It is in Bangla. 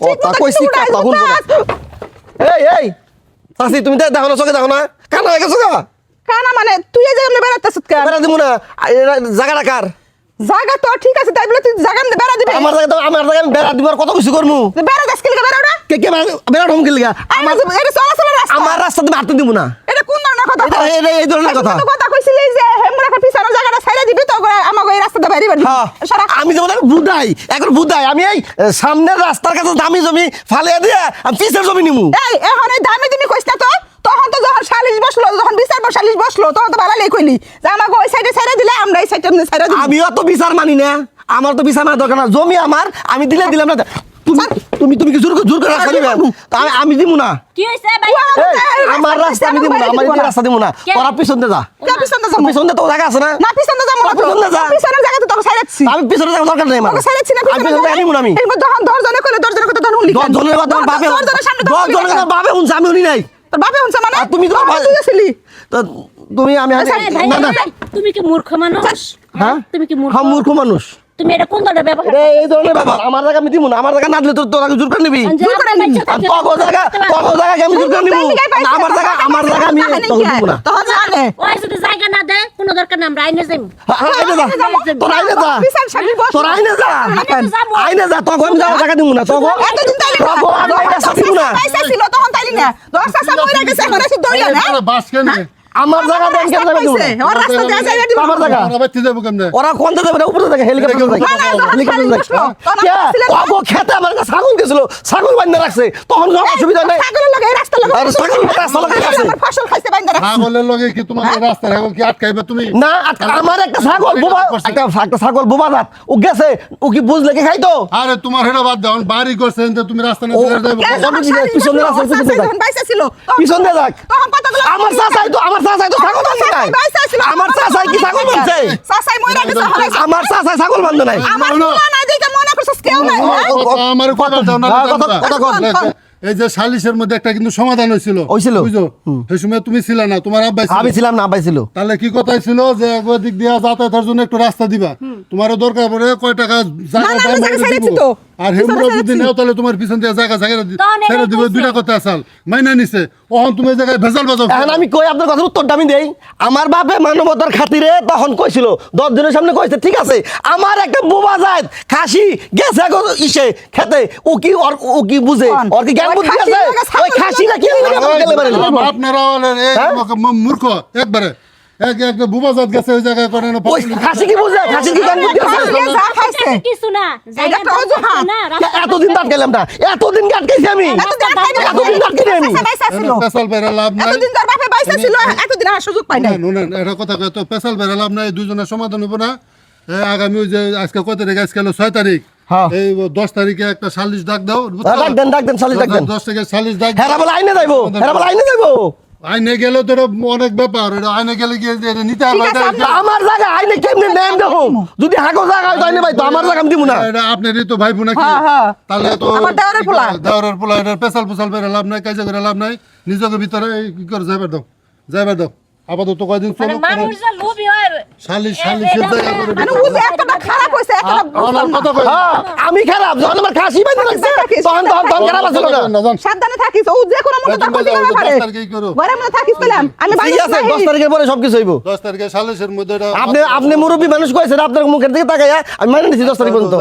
কথা কইছি কথা শুনবো না। এই চাচি তুমি দেখো না, চোখে দেখো না, কানা হয়ে গেছো গা। কানা মানে তুই এই জায়গা বেড়াতেছিস কেন? বেড়া দিব না, জায়গাটা কার? জায়গা তো ঠিক আছে, তাই বলে তুই জায়গা বেড়া দিবি? আমার জায়গা আমার জায়গা বেড়া দিব, আর কত কিছু করবো। বেড়া দাস কি বেড়া ওটা? কে বেড়া ঢমকে লিগা? আমার এটা চলাচলের রাস্তা। আমার রাস্তা তুমি হাঁটতে দিব না। এটা কোন ধরনের কথা? এই ধরনের কথা। তুই কথা কইছিলি যে হেমরাকে পিছানো জায়গাটা ছাইড়া দিবি, তো আমাকে এই রাস্তাটা বাইরে বাড়ি। আমি যেমন বুধাই এখন বুধাই, আমি এই সামনের রাস্তার কাছে দামি জমি ফালিয়ে দিয়ে আমি পিছের জমি নিমু। এই এখন এই দামি তুমি কইছ না তো? তখন তো যখন সালিশ বসলো, যখন বিচার সালিশ বসলো, তখন তো বাড়ালেই কইলি যে আমাকে ওই সাইডে ছাইড়া দিলে আমরা এই সাইডে ছাইড়া দিই। আমিও তো বিচার মানি না, আমার তো বিচার মানা দরকার না। জমি আমার, আমি দিলাম না। তুমি কি জোর করে রাস্তা দিবে? আমি দিব না। কি হইছে ভাই? আমার রাস্তা আমি দিব না, আমার এই রাস্তা দিব না। তোরা পিছন দে যা। পিছন দে তো জায়গা আছে না? না পিছনে যাবো না, পিছনে যা। পিছনের জায়গা তো তোকে ছাইড়াচ্ছি। আমি পিছনে যাওয়ার দরকার নেই আমার। তোকে ছাইড়াচ্ছি না, আমি পিছনে জায়গা নিব না আমি। এরপর যখন দশজনে কইলে দশজনের কথা তখন উল্লি। 10 জনের কথা বাপে, 10 জনের সামনে 10 জনের কথা বাপে শুনছে, আমি শুনি নাই। তোর বাপে শুনছে মানে? আর তুমি তো তুই ছিলি। তো তুমি আমি ভাই, না না তুমি কি মূর্খ মানুষ? হ্যাঁ তুমি কি মূর্খ? হ্যাঁ মূর্খ মানুষ। তুমি এটা কোন ধরনের ব্যবহার? এই ধরনের ব্যাপার। আমার জায়গা আমি দিব না, আমার জায়গা না দিলে তোরা জোর করে নিবি। জোর করে নিবি। আর তোর জায়গা আমি জোর করে নিব। আমার জায়গা আমি তোকে দিব না। তখন জানে ওই যদি জায়গা না দেয়, কোনো দরকার না, আমরা আইনে যাইম। আইনে যা, তোর আইনে যা, বিচার সালিশ বসলো। তোর আইনে যা, আইনে যা। তোকে আমি জায়গা দিব না, তোকে এতদিন তাইলি না। আমি রাস্তা দিব না। পয়সা ছিল তখন তাইলি না। 10 টাকা মইরা গেছে, এখন এসে দৌড়িয়া না। বাস কেন? আমার জায়গা দেন কেন যাবে দিব না? ওর রাস্তা দেয়া জায়গা দিব। আমার জায়গা আমরা বাইতে যাবো কেমনে? ওরা কোনটা যাবে? উপরে যাবে, হেলিকপ্টার যাবে। না, না, হেলিকপ্টার যাবে। বসলো। তখন কে? ছিলেন না। ও খেতে আমার কাছে ছাগল গেছিল, ছাগল বান্ধা রাখছে, তখন কোনো অসুবিধা নাই। ছাগলের লগে এই রাস্তা লগে। আর ছাগল রাস্তা লগে আছে। আমার ফসল খাইছে বাইন্দা রাখছে। ছাগলের লগে কি তোমার রাস্তা রাখো কি আটকাইবে তুমি? না আমার একটা ছাগল বোবা, একটা ছাগল বোবা জাত, ও গেছে, ও কি বুঝলে কি খাইতো? আরে তোমার হেটা বাদ দাও, বাড়ি করছে যে তুমি রাস্তা না ও, চলে যাবে। পিছনে রাস্তা, পিছনে যাক। যখন বাইসা ছিল, পিছন দিয়ে যাক। তখন কথাগুলো আমার চাচাই তো ছাগল বান্ধে নাই। আমার চাচাই কি ছাগল বান্ধছে? চাচাই মইরা গেছে, হরাইছে। আমার চাচাই ছাগল বান্ধে নাই। আমার পোলা নাই দেখে মনে করছিস কেউ নাই, হ্যাঁ? আমার কথা দাও না। কথা কর। এই যে সালিশের মধ্যে একটা কিন্তু সমাধান হয়েছিল। হয়েছিল? বুঝছো? সেই সময় তুমি ছিলে না, তোমার আব্বাই ছিল। আমি ছিলাম না, আব্বাই ছিল। তাহলে কি কথাই ছিল যে একবার দিক দিয়া যাতায়াতের জন্য একটু রাস্তা দিবা, তোমারও দরকার পড়ে কয় টাকা জায়গা না, দাম আমি করে জায়গা দিব। ছেড়েছি তো। আর হেমরা যদি নেও তাহলে তোমার পিছন দিয়ে জায়গা তখন ছেড়ে এটাই দিবে, কইছে। দুইটা কথা আসাল মাইনা নিছে। ওহন তুমি এই জায়গায় ভেজাল বাজাও। এখন আমি কই আপনার কথার উত্তরটা আমি দেই। আমার বাপে মানবতার খাতিরে তখন কইছিল, 10 দিনের সামনে কইছে, ঠিক আছে আমার একটা বোবা জাত খাসি গেছে ইসে খেতে, ও কি বুঝে? ওর কি জ্ঞান বুদ্ধি আছে? ওই খাসি না কি গেলে পারে না। আপনারা মূর্খ একবারে এক বুবা জাত গেছে ওই জায়গায় করেন। ওই খাসি কি বুঝে? খাসির কি জ্ঞান বুদ্ধি আছে? যা খাইছে। কিছু না, জায়গা একটা অজুহাত। না, এতদিন আটকাইলাম না, এতদিন আটকাইছি আমি। এতদিন আটকাইছি আমি। বাইসা ছিল। পেশাল বেড়া লাভ নাই। এতদিন তোর বাপে বাইসা ছিল, এতদিন আর সুযোগ পাই নাই। শুনেন এটা কথা কয় তো, পেশাল বেড়া লাভ নাই, দুইজনের সমাধান হইব না। আগামী ওই যে আজকে কয় তারিখ? আজকে হলো 6 তারিখ। হ্যাঁ। এই 10 তারিখে একটা সালিশ ডাক দাও। ডাক দেন সালিশ ডাক দেন। 10 তারিখে সালিশ ডাক হেরা বলে আইনে যাইবো, হেরা বলে আইনে যাইবো। আইনে গেলে তো এটা অনেক ব্যাপার। এটা আইনে গেলে গিয়ে এটা নিতে হবে। ঠিক আছে, আমার জায়গা আইনে কেমনে নেম দেখো, যদি হাগো জায়গা হয় তাইলে ভাই তো আমার জায়গা আমি দিব না। এটা আপনারই তো ভাইবো নাকি? হ্যাঁ, হ্যাঁ। তাহলে তো আমার দেওরের পোলা। দেওরের পোলা, এটা পেশাল পেশাল বেড়ে লাভ নাই, কাজে করে লাভ নাই। নিজেকে ভিতরে কি করে যাইবার দাও আপাতত কয়দিন মানে চলো। মানুষ যা লোভী হয়। সালিশের জায়গা করে মানে ও যে এতটা খারাপ হইছে, এতটা বুঝলাম না। কথা কই হ্যাঁ, আমি খারাপ, যখন আমার খাসি বান্ধা লাগছে তখন খারাপ আছিল না। সাবধানে থাকিস, ও যে কোনো মতো তার ক্ষতি করতে পারে। 10 তারিখে করো। ঘরের মধ্যে থাকিস পেলাম আমি ঠিক বাইরে আছে, 10 তারিখের পরে সবকিছু হইব। 10 তারিখে সালিশের মধ্যে এটা আপনি মুরব্বী মানুষ কইছেন, আপনার মুখের দিকে তাকাইয়া আমি মাইনে নিছি 10 তারিখ পর্যন্ত।